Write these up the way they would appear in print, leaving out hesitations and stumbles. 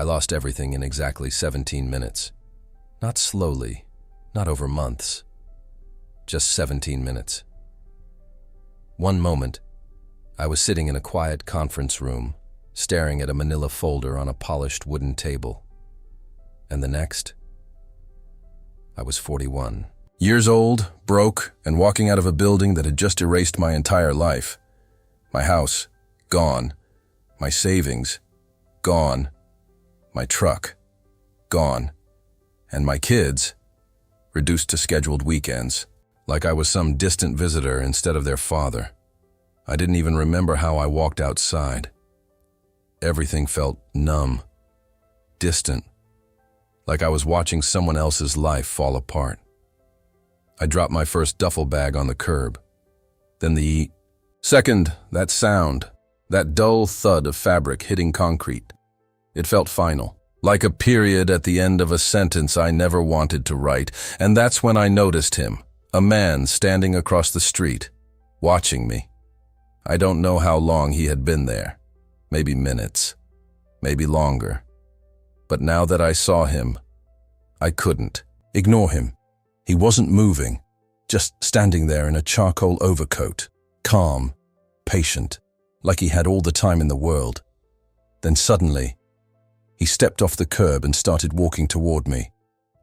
I lost everything in exactly 17 minutes. Not slowly, not over months. Just 17 minutes. One moment, I was sitting in a quiet conference room, staring at a manila folder on a polished wooden table. And the next, I was 41. Years old, broke, and walking out of a building that had just erased my entire life. My house, gone. My savings, gone. My truck, gone. And my kids, reduced to scheduled weekends, like I was some distant visitor instead of their father. I didn't even remember how I walked outside. Everything felt numb, distant, like I was watching someone else's life fall apart. I dropped my first duffel bag on the curb. Then the second, that sound, that dull thud of fabric hitting concrete. It felt final, like a period at the end of a sentence I never wanted to write, and that's when I noticed him, a man standing across the street, watching me. I don't know how long he had been there, maybe minutes, maybe longer. But now that I saw him, I couldn't ignore him. He wasn't moving, just standing there in a charcoal overcoat, calm, patient, like he had all the time in the world. Then suddenly, he stepped off the curb and started walking toward me.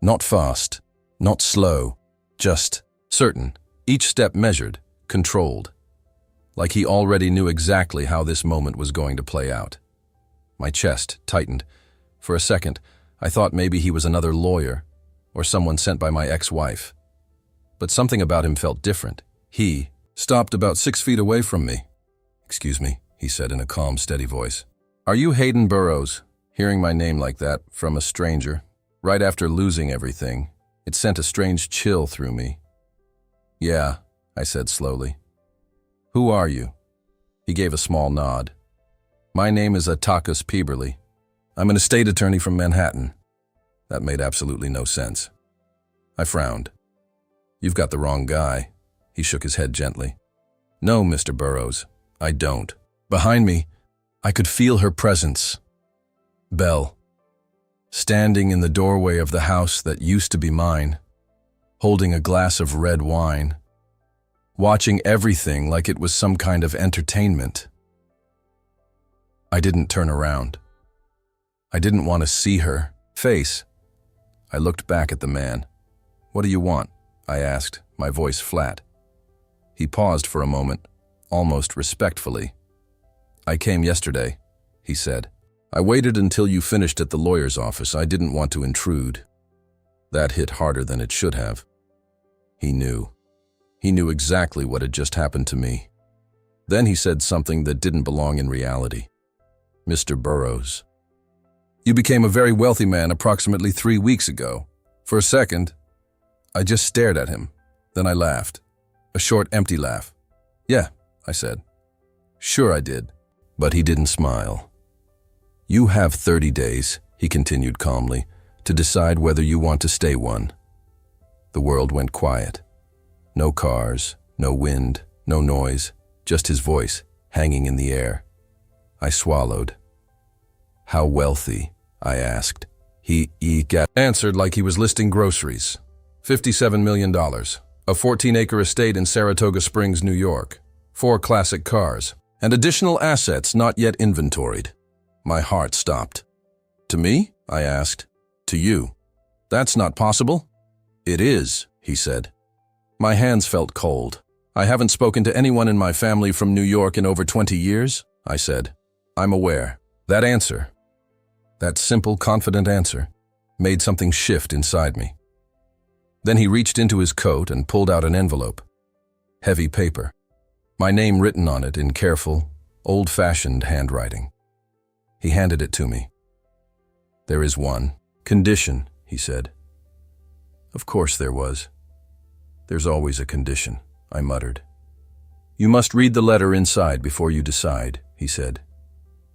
Not fast, not slow, just certain, each step measured, controlled. Like he already knew exactly how this moment was going to play out. My chest tightened. For a second, I thought maybe he was another lawyer, or someone sent by my ex-wife. But something about him felt different. He stopped about 6 feet away from me. "Excuse me," he said in a calm, steady voice. "Are you Hayden Burroughs?" Hearing my name like that from a stranger, right after losing everything, it sent a strange chill through me. "Yeah," I said slowly. "Who are you?" He gave a small nod. "My name is Atakas Peeberly. I'm an estate attorney from Manhattan." That made absolutely no sense. I frowned. "You've got the wrong guy." He shook his head gently. "No, Mr. Burroughs, I don't." Behind me, I could feel her presence. Belle, standing in the doorway of the house that used to be mine, holding a glass of red wine, watching everything like it was some kind of entertainment. I didn't turn around. I didn't want to see her face. I looked back at the man. "What do you want?" I asked, my voice flat. He paused for a moment, almost respectfully. "I came yesterday," he said. "I waited until you finished at the lawyer's office. I didn't want to intrude." That hit harder than it should have. He knew. He knew exactly what had just happened to me. Then he said something that didn't belong in reality. "Mr. Burroughs, you became a very wealthy man approximately 3 weeks ago." For a second, I just stared at him. Then I laughed. A short, empty laugh. "Yeah," I said. "Sure I did." But he didn't smile. "You have 30 days, he continued calmly, "to decide whether you want to stay one." The world went quiet. No cars, no wind, no noise, just his voice hanging in the air. I swallowed. "How wealthy?" I asked. He answered like he was listing groceries. $57 million, a 14-acre estate in Saratoga Springs, New York, 4 classic cars, and additional assets not yet inventoried. My heart stopped. "To me?" I asked. "To you." "That's not possible." "It is," he said. My hands felt cold. "I haven't spoken to anyone in my family from New York in over 20 years, I said. "I'm aware." That answer, that simple, confident answer, made something shift inside me. Then he reached into his coat and pulled out an envelope. Heavy paper. My name written on it in careful, old-fashioned handwriting. He handed it to me. "There is one condition," he said. Of course there was. "There's always a condition," I muttered. "You must read the letter inside before you decide," he said.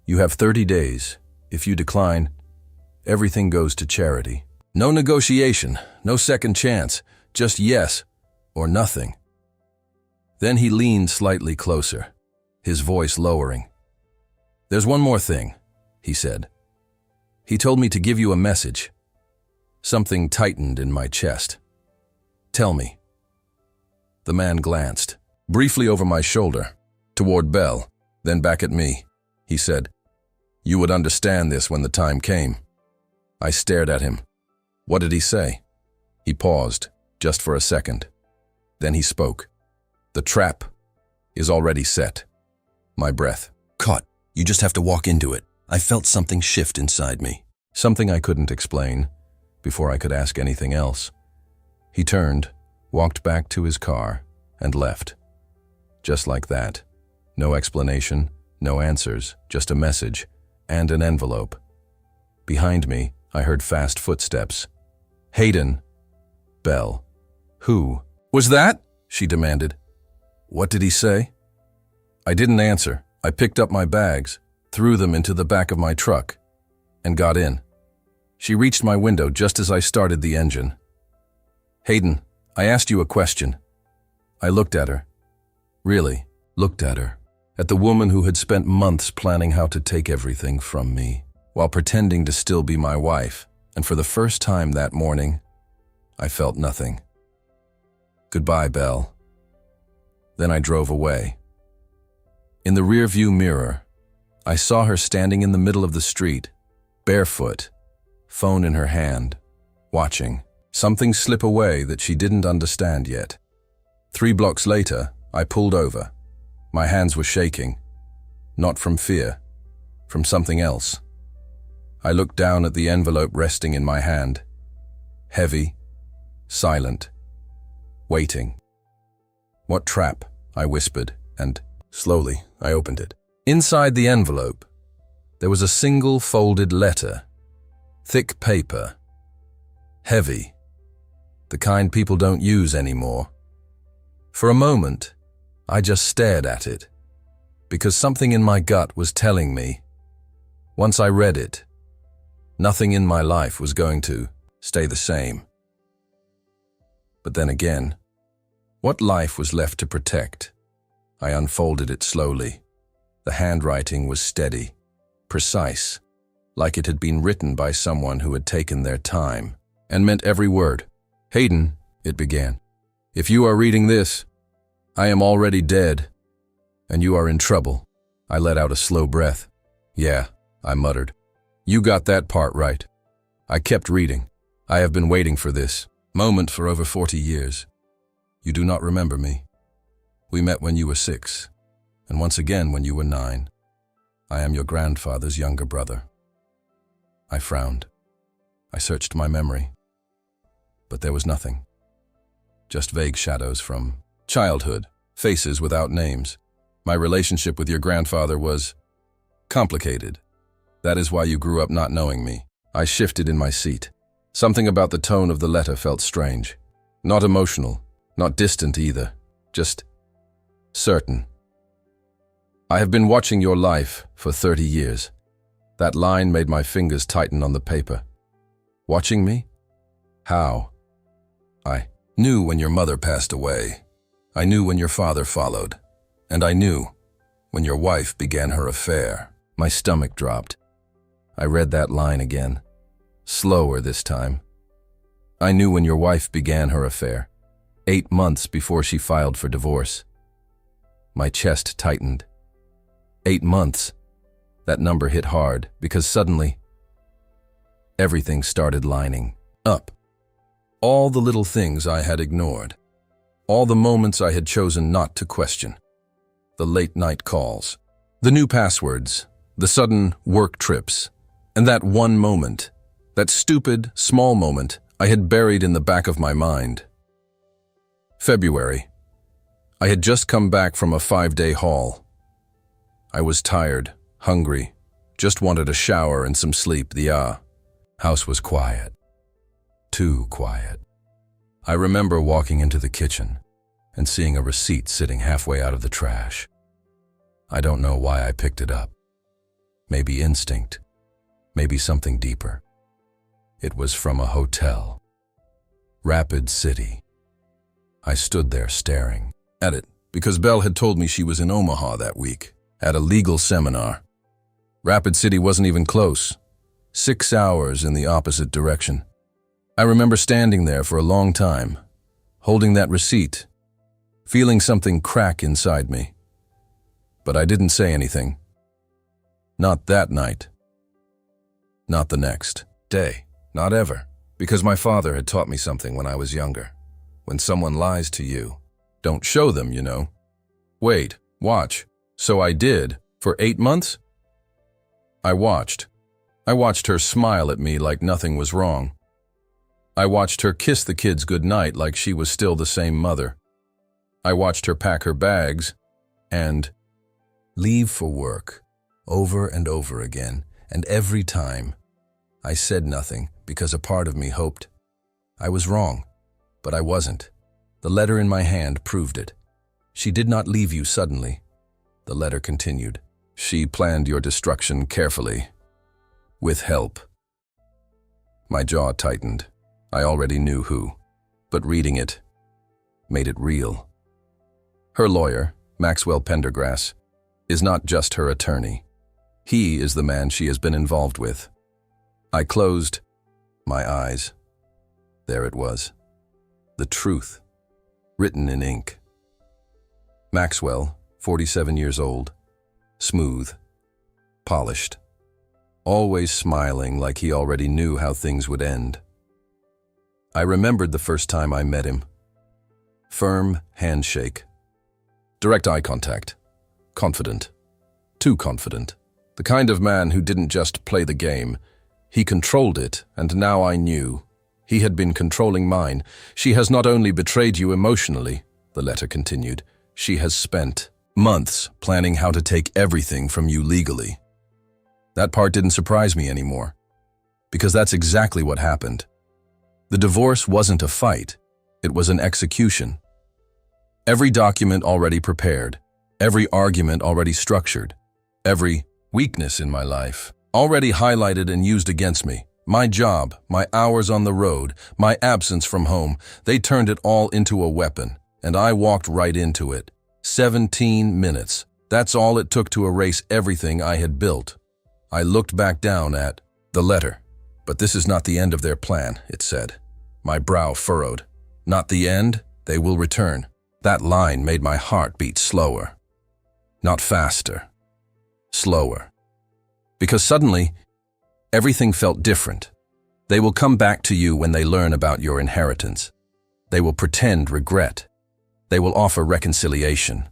"You have 30 days. If you decline, everything goes to charity. No negotiation, no second chance, just yes or nothing." Then he leaned slightly closer, his voice lowering. "There's one more thing," he said. He told me to give you a message. Something tightened in my chest. Tell me. The man glanced, briefly over my shoulder, toward Belle, then back at me. He said, "You would understand this when the time came." I stared at him. What did he say? He paused, just for a second. Then he spoke. "The trap is already set." My breath caught. "You just have to walk into it." I felt something shift inside me. Something I couldn't explain, before I could ask anything else. He turned, walked back to his car, and left. Just like that. No explanation, no answers, just a message, and an envelope. Behind me, I heard fast footsteps. "Hayden." Belle. "Who was that?" she demanded. "What did he say?" I didn't answer. I picked up my bags, threw them into the back of my truck, and got in. She reached my window just as I started the engine. "Hayden, I asked you a question." I looked at her. Really, looked at her. At the woman who had spent months planning how to take everything from me, while pretending to still be my wife, and for the first time that morning, I felt nothing. "Goodbye, Belle." Then I drove away. In the rearview mirror, I saw her standing in the middle of the street, barefoot, phone in her hand, watching something slip away that she didn't understand yet. 3 blocks later, I pulled over. My hands were shaking, not from fear, from something else. I looked down at the envelope resting in my hand, heavy, silent, waiting. "What trap?" I whispered, and slowly I opened it. Inside the envelope, there was a single folded letter, thick paper, heavy, the kind people don't use anymore. For a moment, I just stared at it, because something in my gut was telling me, once I read it, nothing in my life was going to stay the same. But then again, what life was left to protect? I unfolded it slowly. The handwriting was steady, precise, like it had been written by someone who had taken their time, and meant every word. "Hayden," it began, "if you are reading this, I am already dead, and you are in trouble." I let out a slow breath. "Yeah," I muttered. "You got that part right." I kept reading. "I have been waiting for this moment for over 40 years. You do not remember me. We met when you were 6, and once again when you were 9. I am your grandfather's younger brother." I frowned. I searched my memory, but there was nothing. Just vague shadows from childhood, faces without names. My relationship with your grandfather was complicated. That is why you grew up not knowing me. I shifted in my seat. Something about the tone of the letter felt strange. Not emotional, not distant either, just certain. "I have been watching your life for 30 years. That line made my fingers tighten on the paper. Watching me? How? I knew when your mother passed away. I knew when your father followed. And I knew when your wife began her affair." My stomach dropped. I read that line again, slower this time. "I knew when your wife began her affair, 8 months before she filed for divorce." My chest tightened. 8 months. That number hit hard because suddenly, everything started lining up. All the little things I had ignored. All the moments I had chosen not to question. The late-night calls. The new passwords. The sudden work trips. And that one moment, that stupid, small moment I had buried in the back of my mind. February. I had just come back from a 5-day haul. I was tired, hungry, just wanted a shower and some sleep. The house was quiet. Too quiet. I remember walking into the kitchen and seeing a receipt sitting halfway out of the trash. I don't know why I picked it up. Maybe instinct, maybe something deeper. It was from a hotel. Rapid City. I stood there staring at it because Belle had told me she was in Omaha that week at a legal seminar. Rapid City wasn't even close. 6 hours in the opposite direction. I remember standing there for a long time, holding that receipt, feeling something crack inside me. But I didn't say anything. Not that night. Not the next day. Not ever. Because my father had taught me something when I was younger. When someone lies to you, don't show them, you know. Wait, watch. So I did. For 8 months? I watched. I watched her smile at me like nothing was wrong. I watched her kiss the kids goodnight like she was still the same mother. I watched her pack her bags and leave for work over and over again, and every time I said nothing because a part of me hoped. I was wrong, but I wasn't. The letter in my hand proved it. She did not leave you suddenly. The letter continued. She planned your destruction carefully, with help. My jaw tightened. I already knew who, but reading it made it real. Her lawyer, Maxwell Pendergrass, is not just her attorney. He is the man she has been involved with. I closed my eyes. There it was. The truth, written in ink. Maxwell, 47 years old, smooth, polished, always smiling like he already knew how things would end. I remembered the first time I met him. Firm handshake. Direct eye contact. Confident. Too confident. The kind of man who didn't just play the game. He controlled it, and now I knew. He had been controlling mine. She has not only betrayed you emotionally, the letter continued, she has spent months planning how to take everything from you legally. That part didn't surprise me anymore, because that's exactly what happened. The divorce wasn't a fight, it was an execution. Every document already prepared, every argument already structured, every weakness in my life already highlighted and used against me. My job, my hours on the road, my absence from home, they turned it all into a weapon, and I walked right into it. 17 minutes. That's all it took to erase everything I had built. I looked back down at the letter. But this is not the end of their plan, it said. My brow furrowed. Not the end, they will return. That line made my heart beat slower. Not faster. Slower. Because suddenly, everything felt different. They will come back to you when they learn about your inheritance. They will pretend regret. They will offer reconciliation.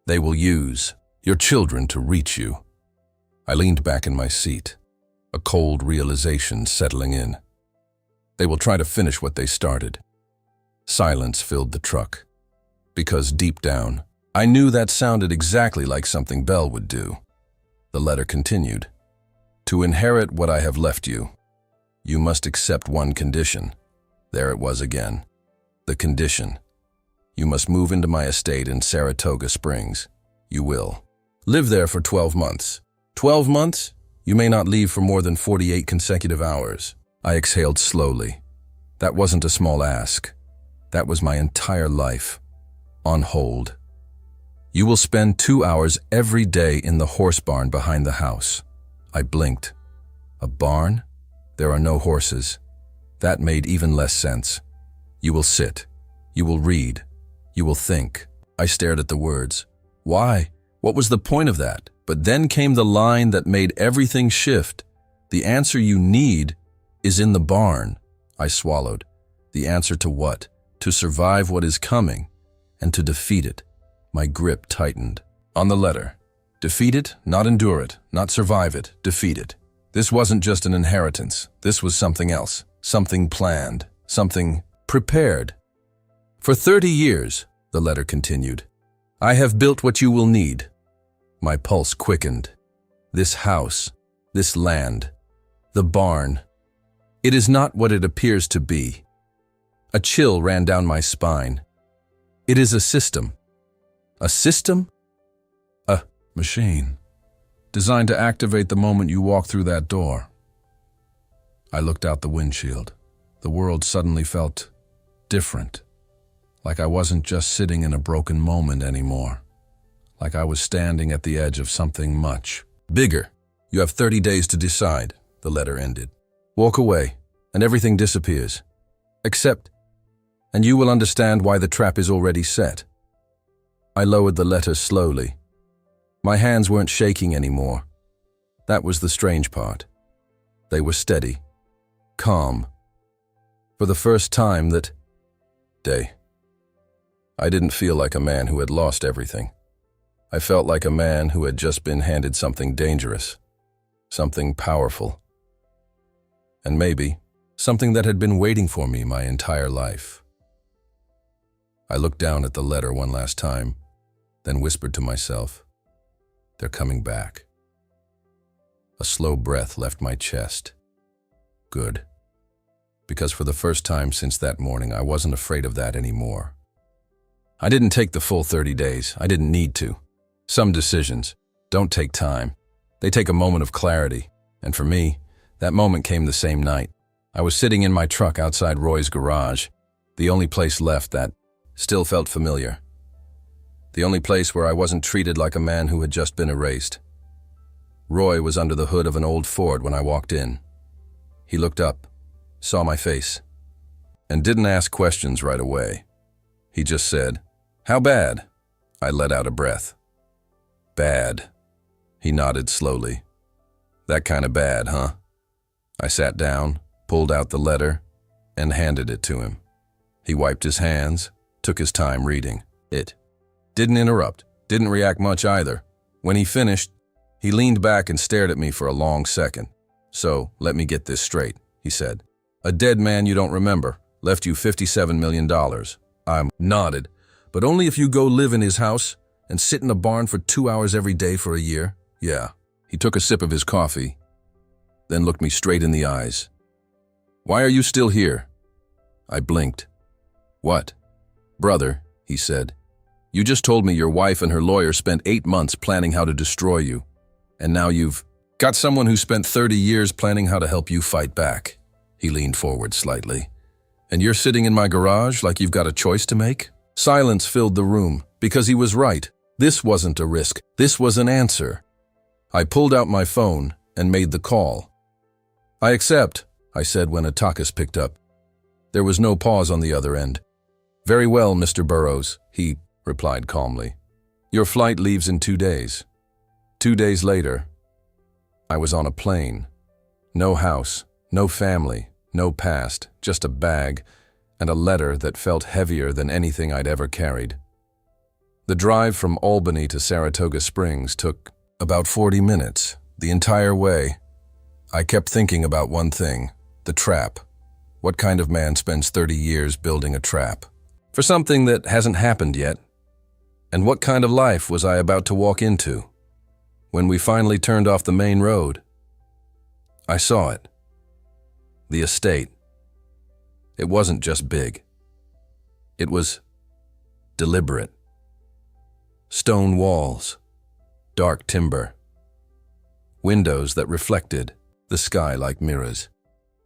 They will use your children to reach you. I leaned back in my seat, a cold realization settling in. They will try to finish what they started. Silence filled the truck, because deep down, I knew that sounded exactly like something Belle would do. The letter continued. To inherit what I have left you, you must accept one condition. There it was again. The condition. You must move into my estate in Saratoga Springs. You will. Live there for 12 months. 12 months? You may not leave for more than 48 consecutive hours. I exhaled slowly. That wasn't a small ask. That was my entire life. On hold. You will spend 2 hours every day in the horse barn behind the house. I blinked. A barn? There are no horses. That made even less sense. You will sit. You will read. You will think. I stared at the words. Why? What was the point of that? But then came the line that made everything shift. The answer you need is in the barn. I swallowed. The answer to what? To survive what is coming, and to defeat it. My grip tightened. On the letter. Defeat it, not endure it, not survive it, defeat it. This wasn't just an inheritance. This was something else. Something planned. Something prepared. For 30 years, the letter continued, I have built what you will need. My pulse quickened. This house, this land, the barn. It is not what it appears to be. A chill ran down my spine. It is a system. A system? A machine. Designed to activate the moment you walk through that door. I looked out the windshield. The world suddenly felt different. Like I wasn't just sitting in a broken moment anymore. Like I was standing at the edge of something much bigger. You have 30 days to decide. the letter ended. Walk away, and everything disappears. Accept, and you will understand why the trap is already set. I lowered the letter slowly. My hands weren't shaking anymore. That was the strange part. They were steady, calm. For the first time that day, I didn't feel like a man who had lost everything. I felt like a man who had just been handed something dangerous, something powerful, and maybe something that had been waiting for me my entire life. I looked down at the letter one last time, then whispered to myself, "They're coming back." A slow breath left my chest. Good. Because for the first time since that morning, I wasn't afraid of that anymore. I didn't take the full 30 days. I didn't need to. Some decisions don't take time. They take a moment of clarity. And for me, that moment came the same night. I was sitting in my truck outside Roy's garage, the only place left that still felt familiar. The only place where I wasn't treated like a man who had just been erased. Roy was under the hood of an old Ford when I walked in. He looked up, saw my face, and didn't ask questions right away. He just said, "How bad?" I let out a breath. "Bad." He nodded slowly. "That kind of bad, huh?" I sat down, pulled out the letter, and handed it to him. He wiped his hands, took his time reading it. Didn't interrupt, didn't react much either. When he finished, he leaned back and stared at me for a long second. "So, let me get this straight," he said. "A dead man you don't remember left you $57 million. I nodded. "But only if you go live in his house and sit in a barn for 2 hours every day for a year?" "Yeah." He took a sip of his coffee, then looked me straight in the eyes. "Why are you still here?" I blinked. "What?" "Brother," he said, "you just told me your wife and her lawyer spent 8 months planning how to destroy you. And now you've got someone who spent 30 years planning how to help you fight back." He leaned forward slightly. "And you're sitting in my garage like you've got a choice to make?" Silence filled the room, because he was right. This wasn't a risk. This was an answer. I pulled out my phone and made the call. "I accept," I said when Atakas picked up. There was no pause on the other end. "Very well, Mr. Burrows," he replied calmly. "Your flight leaves in 2 days." 2 days later, I was on a plane. No house, no family, no past, just a bag and a letter that felt heavier than anything I'd ever carried. The drive from Albany to Saratoga Springs took about 40 minutes. The entire way, I kept thinking about one thing, the trap. What kind of man spends 30 years building a trap? For something that hasn't happened yet? And what kind of life was I about to walk into? When we finally turned off the main road, I saw it. The estate. It wasn't just big. It was deliberate. Stone walls, dark timber, windows that reflected the sky like mirrors.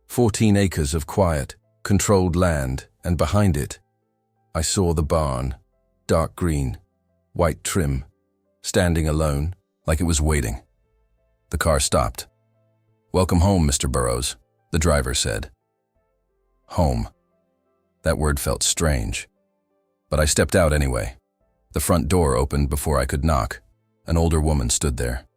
14 acres of quiet, controlled land, and behind it, I saw the barn, dark green, white trim, standing alone, like it was waiting. The car stopped. "Welcome home, Mr. Burrows," the driver said. Home. That word felt strange. But I stepped out anyway. The front door opened before I could knock. An older woman stood there.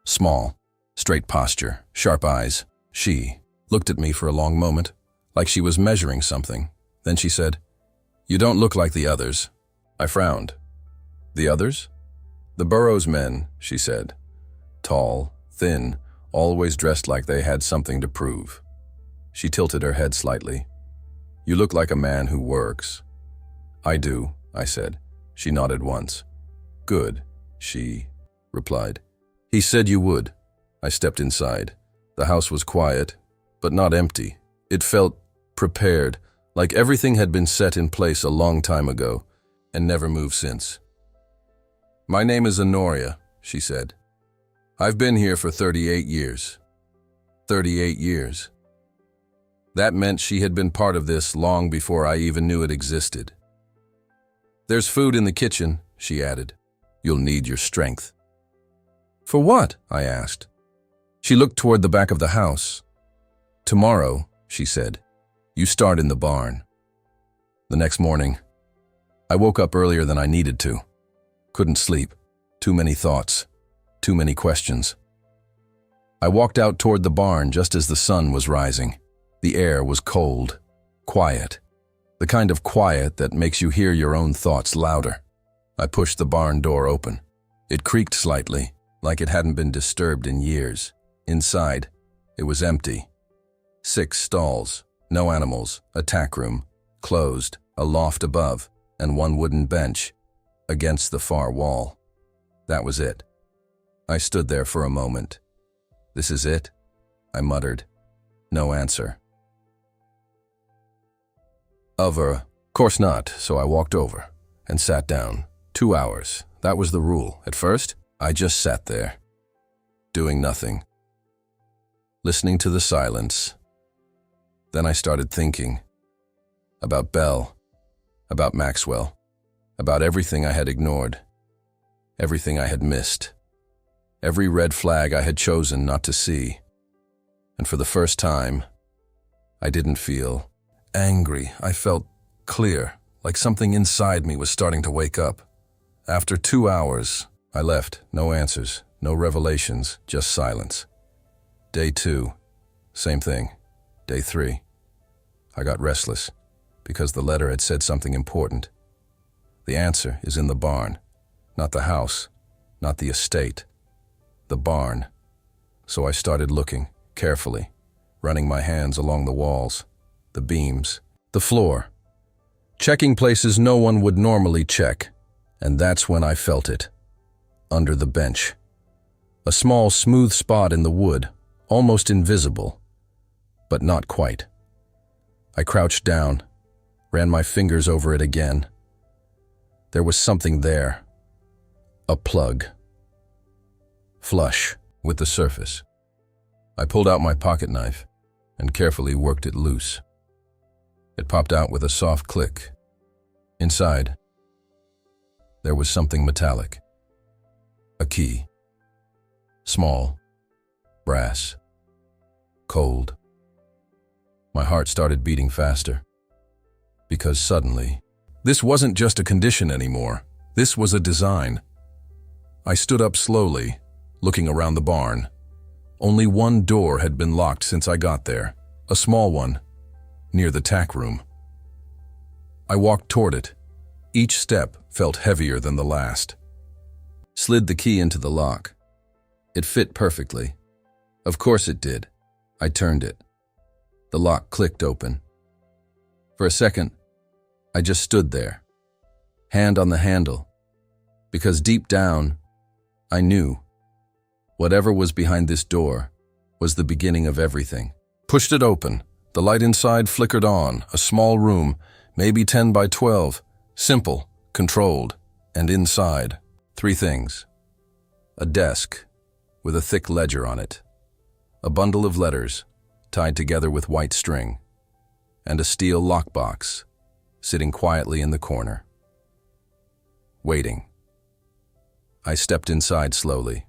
Small, straight posture, sharp eyes. She looked at me for a long moment, like she was measuring something. Then she said, "You don't look like the others." I frowned. "The others?" "The Burrows men," she said. Tall, thin, always dressed like they had something to prove. She tilted her head slightly. "You look like a man who works." "I do," I said. She nodded once. "Good," she replied. "He said you would." I stepped inside. The house was quiet, but not empty. It felt prepared, like everything had been set in place a long time ago and never moved since. "My name is Honoria," she said. "I've been here for 38 years. 38 years. That meant she had been part of this long before I even knew it existed. "There's food in the kitchen," she added. "You'll need your strength." "For what?" I asked. She looked toward the back of the house. "Tomorrow," she said, "you start in the barn." The next morning, I woke up earlier than I needed to. Couldn't sleep. Too many thoughts. Too many questions. I walked out toward the barn just as the sun was rising. The air was cold, quiet, the kind of quiet that makes you hear your own thoughts louder. I pushed the barn door open. It creaked slightly, like it hadn't been disturbed in years. Inside, it was empty. 6 stalls, no animals, a tack room, closed, a loft above, and 1 wooden bench against the far wall. That was it. I stood there for a moment. "This is it?" I muttered. No answer. Course not, so I walked over and sat down. 2 hours, that was the rule. At first, I just sat there, doing nothing, listening to the silence. Then I started thinking about Belle, about Maxwell, about everything I had ignored, everything I had missed, every red flag I had chosen not to see. And for the first time, I didn't feel angry. I felt clear, like something inside me was starting to wake up. After 2 hours, I left. No answers, no revelations, just silence. Day 2, same thing. Day 3, I got restless because the letter had said something important. The answer is in the barn, not the house, not the estate, the barn. So I started looking carefully, running my hands along the walls, the beams, the floor, checking places no one would normally check. And that's when I felt it. Under the bench. A small, smooth spot in the wood, almost invisible, but not quite. I crouched down, ran my fingers over it again. There was something there. A plug. Flush with the surface. I pulled out my pocket knife and carefully worked it loose. It popped out with a soft click. Inside, there was something metallic. A key. Small. Brass. Cold. My heart started beating faster. Because suddenly, this wasn't just a condition anymore. This was a design. I stood up slowly, looking around the barn. Only one door had been locked since I got there. A small one, near the tack room. I walked toward it. Each step felt heavier than the last. Slid the key into the lock. It fit perfectly. Of course it did. I turned it. The lock clicked open. For a second, I just stood there, hand on the handle, because deep down, I knew whatever was behind this door was the beginning of everything. Pushed it open. The light inside flickered on. A small room, maybe 10 by 12, simple, controlled, and inside, 3 things. A desk with a thick ledger on it, a bundle of letters tied together with white string, and a steel lockbox sitting quietly in the corner. Waiting. I stepped inside slowly,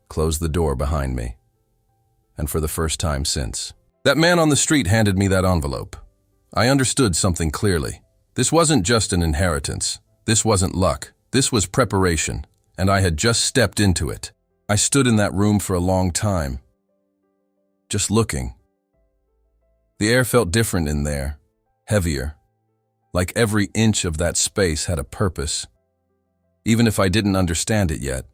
closed the door behind me, and for the first time since, that man on the street handed me that envelope. I understood something clearly. This wasn't just an inheritance. This wasn't luck. This was preparation, and I had just stepped into it. I stood in that room for a long time, just looking. The air felt different in there, heavier, like every inch of that space had a purpose, even if I didn't understand it yet.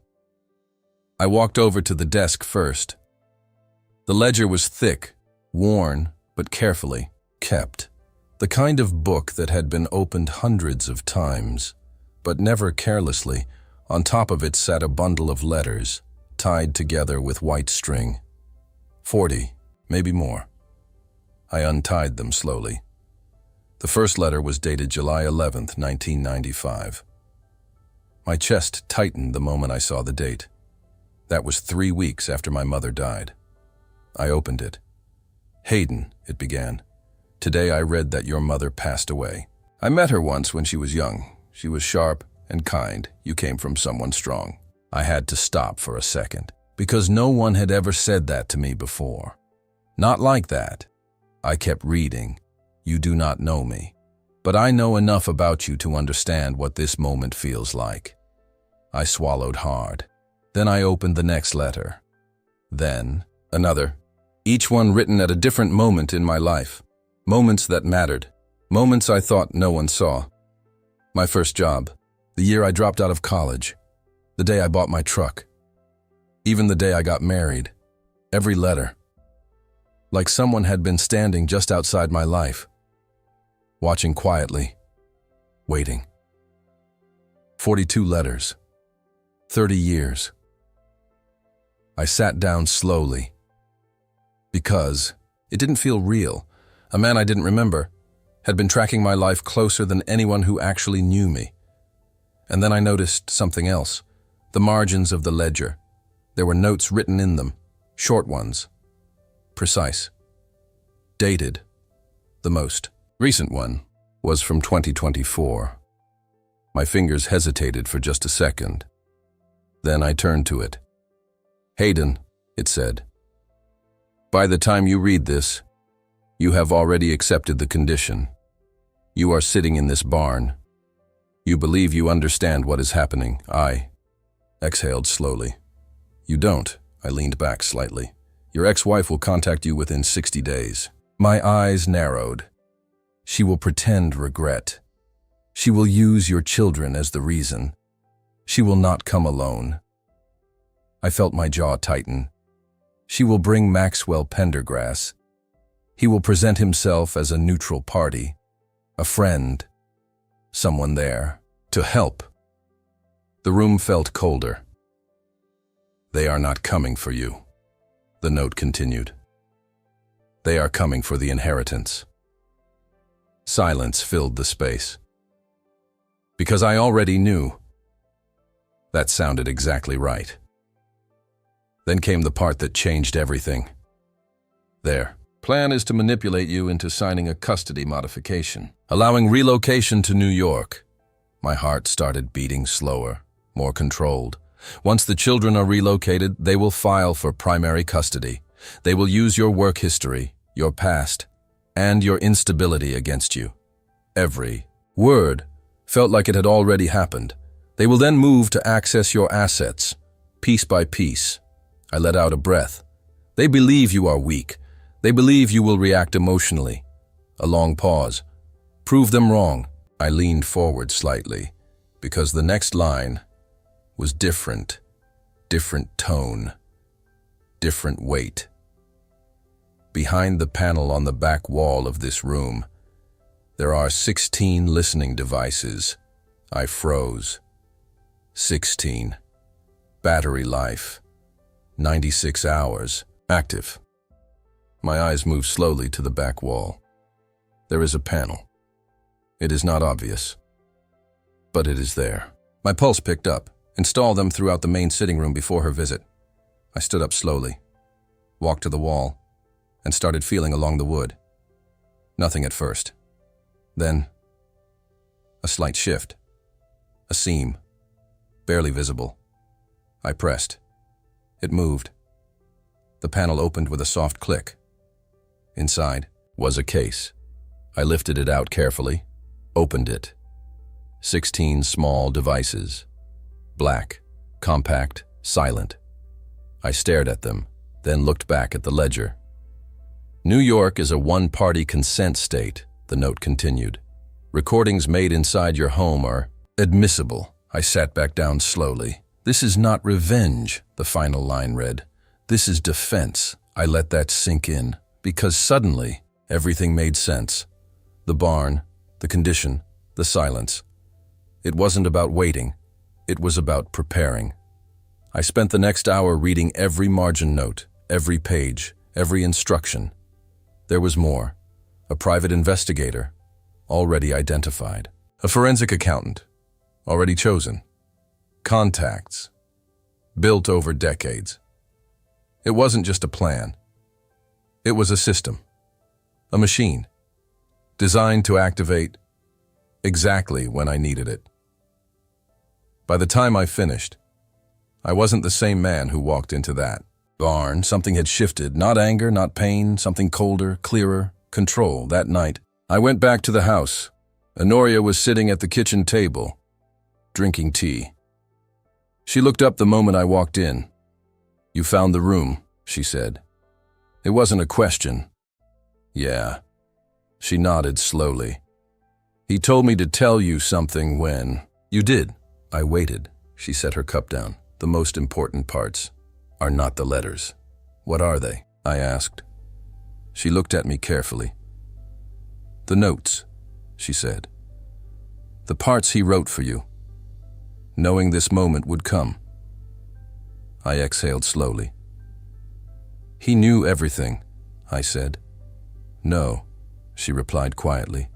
I walked over to the desk first. The ledger was thick, worn, but carefully kept. The kind of book that had been opened hundreds of times, but never carelessly. On top of it sat a bundle of letters, tied together with white string. 40, maybe more. I untied them slowly. The first letter was dated July 11th, 1995. My chest tightened the moment I saw the date. That was 3 weeks after my mother died. I opened it. "Hayden," it began. "Today I read that your mother passed away. I met her once when she was young. She was sharp and kind. You came from someone strong." I had to stop for a second. because no one had ever said that to me before. Not like that. I kept reading. You do not know me, but I know enough about you to understand what this moment feels like. I swallowed hard. Then I opened the next letter. Then another. Each one written at a different moment in my life. Moments that mattered. Moments I thought no one saw. My first job. The year I dropped out of college. The day I bought my truck. Even the day I got married. Every letter. Like someone had been standing just outside my life. Watching quietly. Waiting. 42 letters. 30 years. I sat down slowly. Because it didn't feel real. A man I didn't remember had been tracking my life closer than anyone who actually knew me. And then I noticed something else. The margins of the ledger. There were notes written in them, short ones. Precise. Dated. The most recent one was from 2024. My fingers hesitated for just a second. Then I turned to it. Hayden, it said. By the time you read this, you have already accepted the condition. You are sitting in this barn. You believe you understand what is happening. I exhaled slowly. You don't. I leaned back slightly. Your ex-wife will contact you within 60 days. My eyes narrowed. She will pretend regret. She will use your children as the reason. She will not come alone. I felt my jaw tighten. She will bring Maxwell Pendergrass. He will present himself as a neutral party, a friend, someone there to help. The room felt colder. They are not coming for you, the note continued. They are coming for the inheritance. Silence filled the space. Because I already knew. That sounded exactly right. Then came the part that changed everything. Their plan is to manipulate you into signing a custody modification, allowing relocation to New York. My heart started beating slower, more controlled. Once the children are relocated, they will file for primary custody. They will use your work history, your past, and your instability against you. Every word felt like it had already happened. They will then move to access your assets, piece by piece. I let out a breath. They believe you are weak. They believe you will react emotionally. A long pause. Prove them wrong. I leaned forward slightly, because the next line was different. Different tone. Different weight. Behind the panel on the back wall of this room, there are 16 listening devices. I froze. 16. Battery life. 96 hours. Active. My eyes move slowly to the back wall. There is a panel. It is not obvious, but it is there. My pulse picked up. Install them throughout the main sitting room before her visit. I stood up slowly, walked to the wall, and started feeling along the wood. Nothing at first. Then, a slight shift. A seam, barely visible. I pressed. It moved. The panel opened with a soft click. Inside was a case. I lifted it out carefully, opened it. 16 small devices. Black, compact, silent. I stared at them, then looked back at the ledger. New York is a one-party consent state, the note continued. Recordings made inside your home are admissible. I sat back down slowly. This is not revenge, the final line read. This is defense. I let that sink in, because suddenly everything made sense. The barn, the condition, the silence. It wasn't about waiting. It was about preparing. I spent the next hour reading every margin note, every page, every instruction. There was more. A private investigator, already identified. A forensic accountant, already chosen. Contacts, built over decades. It wasn't just a plan. It was a system, a machine, designed to activate exactly when I needed it. By the time I finished, I wasn't the same man who walked into that barn. Something had shifted, not anger, not pain, something colder, clearer, control. That night, I went back to the house. Honoria was sitting at the kitchen table, drinking tea. She looked up the moment I walked in. "You found the room," she said. It wasn't a question. "Yeah." She nodded slowly. "He told me to tell you something when..." "You did." I waited. She set her cup down. "The most important parts are not the letters." "What are they?" I asked. She looked at me carefully. "The notes," she said. "The parts he wrote for you, knowing this moment would come." I exhaled slowly. "He knew everything," I said. "No," she replied quietly.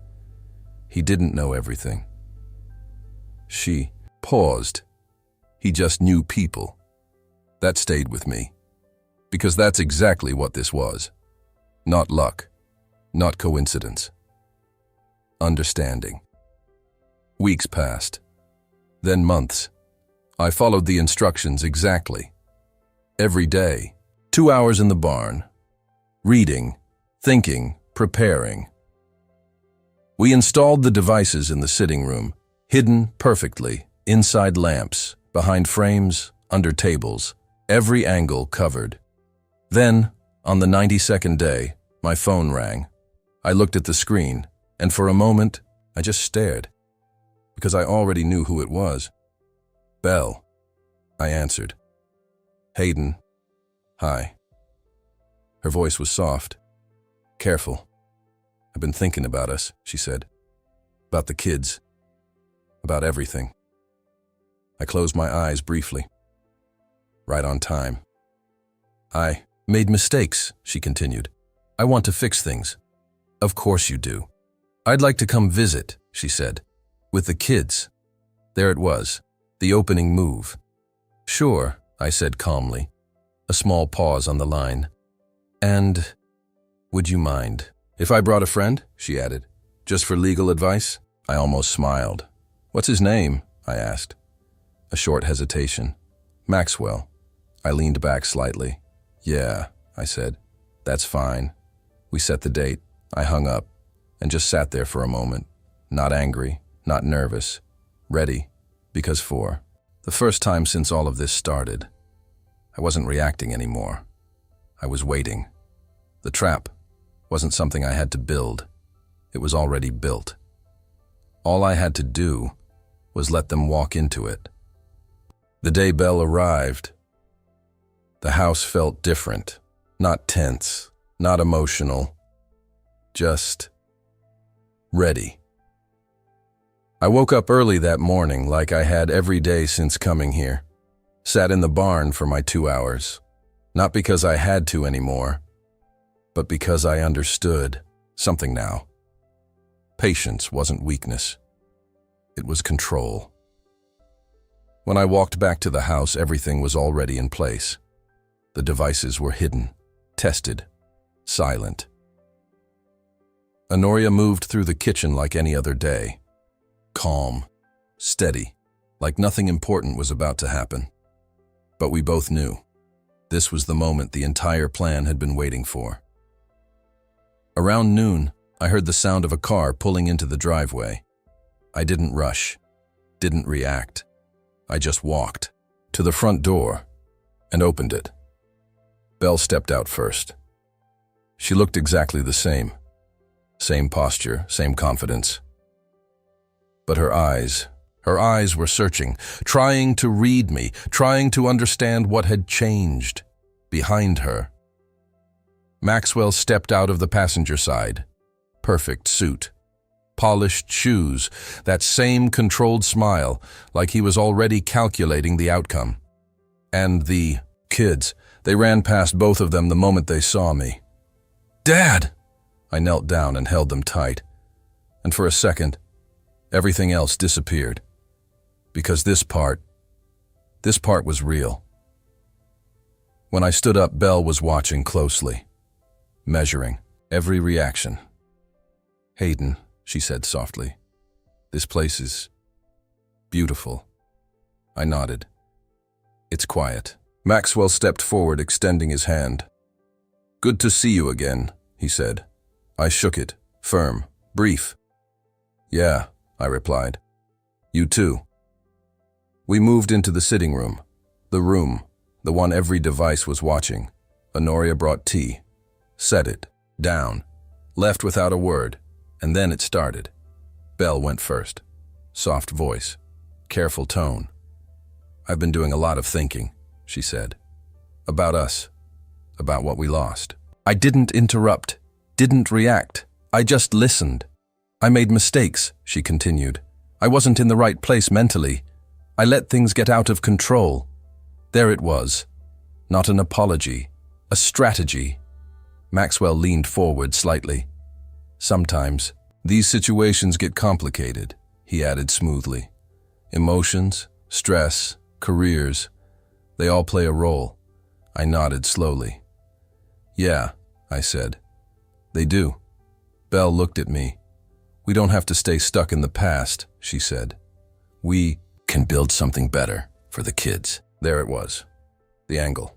"He didn't know everything." She paused. "He just knew people." That stayed with me, because that's exactly what this was. Not luck, not coincidence. Understanding. Weeks passed, then months. I followed the instructions exactly. Every day, 2 hours in the barn, reading, thinking, preparing. We installed the devices in the sitting room, hidden perfectly, inside lamps, behind frames, under tables, every angle covered. Then, on the 92nd day, my phone rang. I looked at the screen, and for a moment, I just stared, because I already knew who it was. "Belle," I answered. "Hayden. Hi." Her voice was soft. "Careful. I've been thinking about us," she said. "About the kids. About everything." I closed my eyes briefly. Right on time. "I made mistakes," she continued. "I want to fix things." "Of course you do. I'd like to come visit," she said. "With the kids." There it was, the opening move. "Sure," I said calmly. A small pause on the line. "And would you mind if I brought a friend?" she added. "Just for legal advice?" I almost smiled. "What's his name?" I asked. A short hesitation. "Maxwell." I leaned back slightly. "Yeah," I said. "That's fine." We set the date. I hung up and just sat there for a moment. Not angry, not nervous. Ready, because for the first time since all of this started, I wasn't reacting anymore. I was waiting. The trap wasn't something I had to build. It was already built. All I had to do was let them walk into it. The day Belle arrived, the house felt different. Not tense, not emotional, just ready. I woke up early that morning like I had every day since coming here. Sat in the barn for my 2 hours. Not because I had to anymore, but because I understood something now. Patience wasn't weakness. It was control. When I walked back to the house, everything was already in place. The devices were hidden, tested, silent. Honoria moved through the kitchen like any other day. Calm, steady, like nothing important was about to happen. But we both knew. This was the moment the entire plan had been waiting for. Around noon, I heard the sound of a car pulling into the driveway. I didn't rush, didn't react. I just walked to the front door and opened it. Belle stepped out first. She looked exactly the same. Same posture, same confidence. But her eyes were searching, trying to read me, trying to understand what had changed. Behind her, Maxwell stepped out of the passenger side. Perfect suit, polished shoes, that same controlled smile, like he was already calculating the outcome. And the kids, they ran past both of them the moment they saw me. "Dad!" I knelt down and held them tight. And for a second, everything else disappeared. Because this part was real. When I stood up, Belle was watching closely, measuring every reaction. "Hayden," she said softly, "this place is beautiful." I nodded. It's quiet. Maxwell stepped forward, extending his hand. Good to see you again, he said. I shook it, firm, brief. Yeah, I replied. You too. We moved into the sitting room. The one every device was watching. Honoria brought tea. Set it. Down. Left without a word. And then it started. Belle went first. Soft voice. Careful tone. I've been doing a lot of thinking, she said. About us. About what we lost. I didn't interrupt. Didn't react. I just listened. I made mistakes, she continued. I wasn't in the right place mentally. I let things get out of control. There it was. Not an apology. A strategy. Maxwell leaned forward slightly. Sometimes, these situations get complicated, he added smoothly. Emotions, stress, careers, they all play a role. I nodded slowly. Yeah, I said. They do. Belle looked at me. We don't have to stay stuck in the past, she said. We can build something better for the kids. There it was. The angle.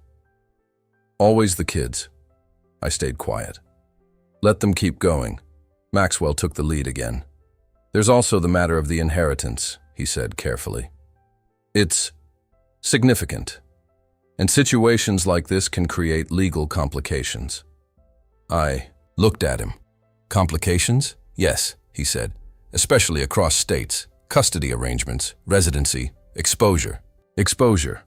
Always the kids. I stayed quiet. Let them keep going. Maxwell took the lead again. There's also the matter of the inheritance, he said carefully. It's significant. And situations like this can create legal complications. I looked at him. Complications? Yes, he said, especially across states, custody arrangements, residency, exposure. Exposure.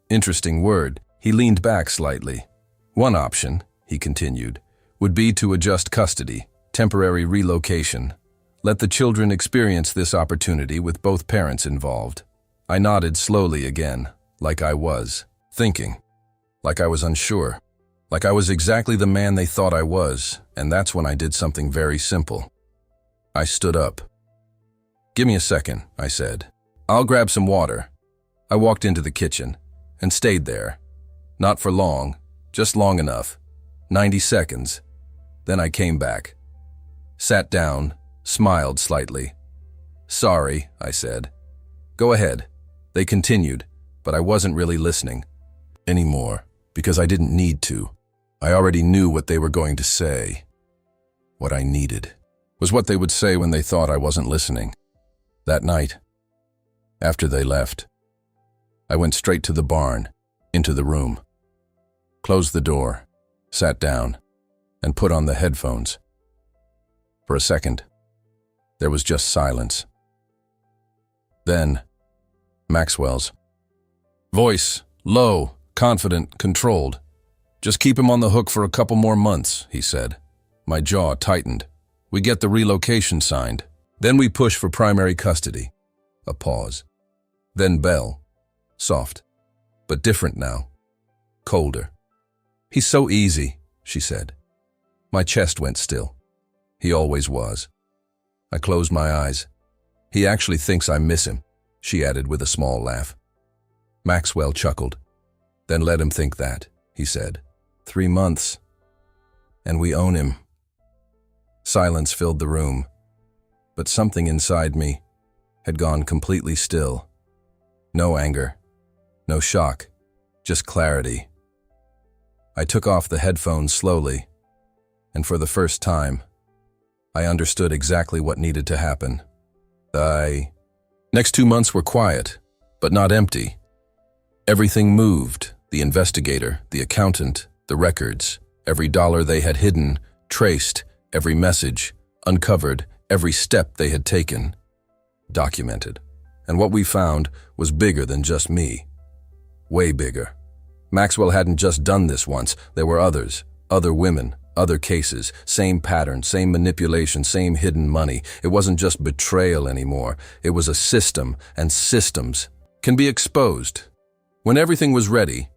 Interesting word. He leaned back slightly. One option, he continued, would be to adjust custody, temporary relocation. Let the children experience this opportunity with both parents involved. I nodded slowly again, like I was, thinking, like I was unsure, like I was exactly the man they thought I was, and that's when I did something very simple. I stood up. Give me a second, I said. I'll grab some water. I walked into the kitchen and stayed there. Not for long, just long enough. 90 seconds. Then I came back. Sat down, smiled slightly. Sorry, I said. Go ahead. They continued, but I wasn't really listening anymore because I didn't need to. I already knew what they were going to say. What I needed was what they would say when they thought I wasn't listening. That night, after they left, I went straight to the barn, into the room, closed the door, sat down, and put on the headphones. For a second, there was just silence. Then, Maxwell's voice, low, confident, controlled. Just keep him on the hook for a couple more months, he said. My jaw tightened. We get the relocation signed. Then we push for primary custody. A pause. Then Belle. Soft, but different now. Colder. He's so easy, she said. My chest went still. He always was. I closed my eyes. He actually thinks I miss him, she added with a small laugh. Maxwell chuckled. Then let him think that, he said. 3 months. And we own him. Silence filled the room, but something inside me had gone completely still. No anger, no shock, just clarity. I took off the headphones slowly, and for the first time, I understood exactly what needed to happen. Next 2 months were quiet, but not empty. Everything moved, the investigator, the accountant, the records, every dollar they had hidden, traced, every message, uncovered, every step they had taken, documented. And what we found was bigger than just me. Way bigger. Maxwell hadn't just done this once. There were others, other women, other cases, same pattern, same manipulation, same hidden money. It wasn't just betrayal anymore. It was a system, and systems can be exposed. When everything was ready,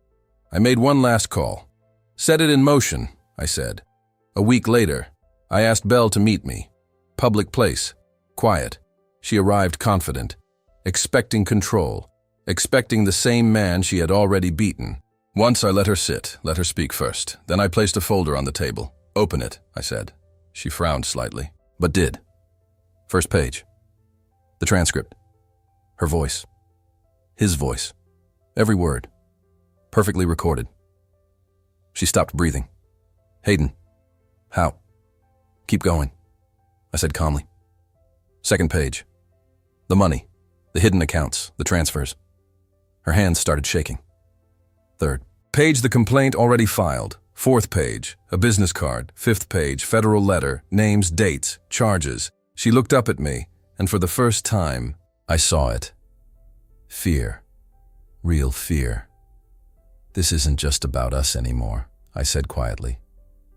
I made one last call. Set it in motion, I said. A week later, I asked Belle to meet me. Public place. Quiet. She arrived confident, expecting control, expecting the same man she had already beaten. Once I let her sit, let her speak first. Then I placed a folder on the table. Open it, I said. She frowned slightly, but did. First page. The transcript. Her voice. His voice. Every word. Perfectly recorded. She stopped breathing. Hayden. How? Keep going, I said calmly. Second page. The money, the hidden accounts, the transfers. Her hands started shaking. Third page, the complaint already filed. Fourth page, a business card. Fifth page, federal letter, names, dates, charges. She looked up at me, and for the first time, I saw it. Fear. Real fear. This isn't just about us anymore, I said quietly.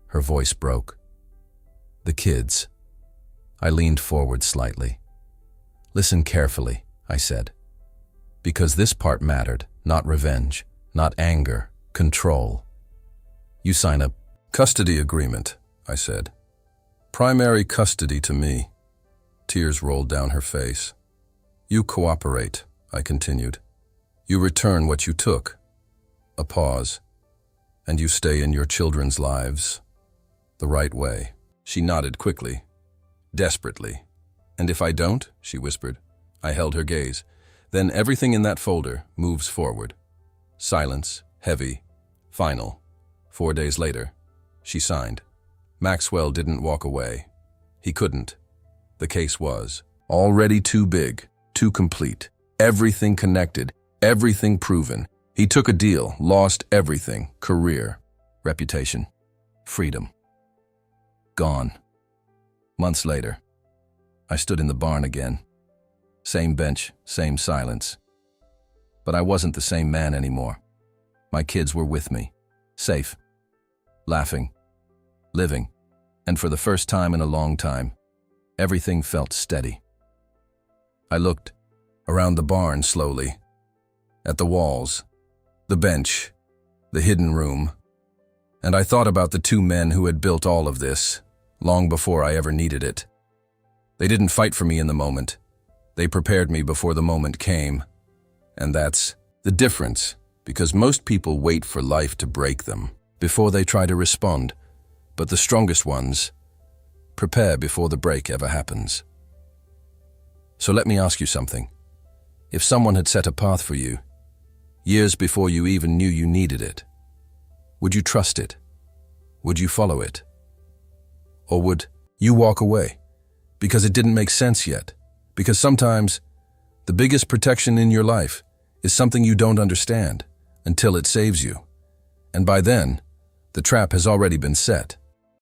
Her voice broke. The kids. I leaned forward slightly. Listen carefully, I said. Because this part mattered, not revenge, not anger, control. You sign a custody agreement, I said. Primary custody to me. Tears rolled down her face. You cooperate, I continued. You return what you took. A pause. And you stay in your children's lives the right way. She nodded quickly, desperately. And if I don't, she whispered. I held her gaze. Then everything in that folder moves forward. Silence, heavy, final. 4 days later, she signed. Maxwell didn't walk away. He couldn't. The case was already too big, too complete. Everything connected, everything proven. He took a deal, lost everything. Career, reputation, freedom. Gone. Months later, I stood in the barn again. Same bench, same silence. But I wasn't the same man anymore. My kids were with me, safe, laughing, living, and for the first time in a long time, everything felt steady. I looked around the barn slowly, at the walls, the bench, the hidden room, and I thought about the two men who had built all of this, long before I ever needed it. They didn't fight for me in the moment. They prepared me before the moment came. And that's the difference, because most people wait for life to break them before they try to respond, but the strongest ones prepare before the break ever happens. So let me ask you something. If someone had set a path for you, years before you even knew you needed it, would you trust it? Would you follow it? Or would you walk away because it didn't make sense yet? Because sometimes the biggest protection in your life is something you don't understand until it saves you. And by then, the trap has already been set.